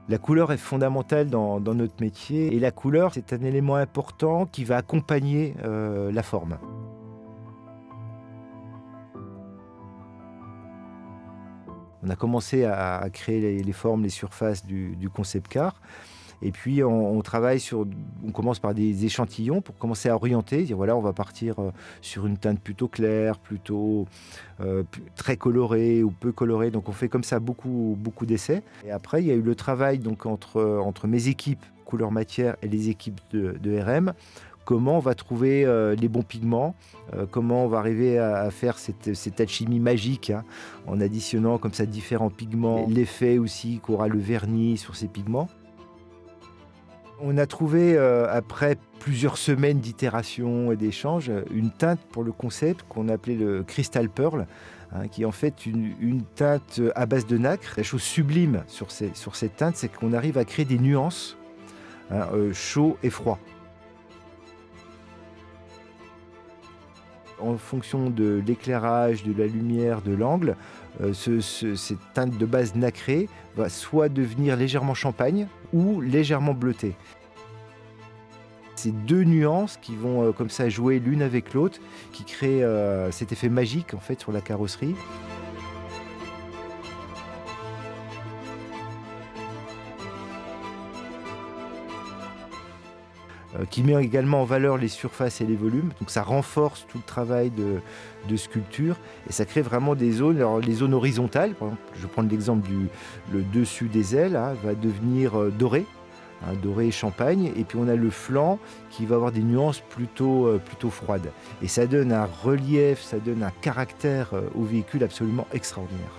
La couleur est fondamentale dans notre métier et la couleur, c'est un élément important qui va accompagner la forme. On a commencé à créer les formes, les surfaces du concept car. Et puis on travaille on commence par des échantillons pour commencer à orienter, dire voilà, on va partir sur une teinte plutôt claire, plutôt très colorée ou peu colorée. Donc on fait comme ça beaucoup d'essais. Et après, il y a eu le travail donc entre mes équipes couleur matière et les équipes de RM. Comment on va trouver les bons pigments, comment on va arriver à faire cette alchimie magique, hein, en additionnant comme ça différents pigments, l'effet aussi qu'aura le vernis sur ces pigments. On a trouvé, après plusieurs semaines d'itération et d'échanges, une teinte pour le concept qu'on appelait le Crystal Pearl, hein, qui est en fait une teinte à base de nacre. La chose sublime sur cette teinte, c'est qu'on arrive à créer des nuances, hein, chaud et froid. En fonction de l'éclairage, de la lumière, de l'angle, cette teinte de base nacrée va soit devenir légèrement champagne ou légèrement bleutée. Ces deux nuances qui vont comme ça jouer l'une avec l'autre, qui créent cet effet magique en fait sur la carrosserie. Qui met également en valeur les surfaces et les volumes. Donc ça renforce tout le travail de sculpture et ça crée vraiment des zones. Alors les zones horizontales, par exemple, je vais prendre l'exemple le dessus des ailes, hein, va devenir doré, hein, doré et champagne. Et puis on a le flanc qui va avoir des nuances plutôt froides. Et ça donne un relief, ça donne un caractère au véhicule absolument extraordinaire.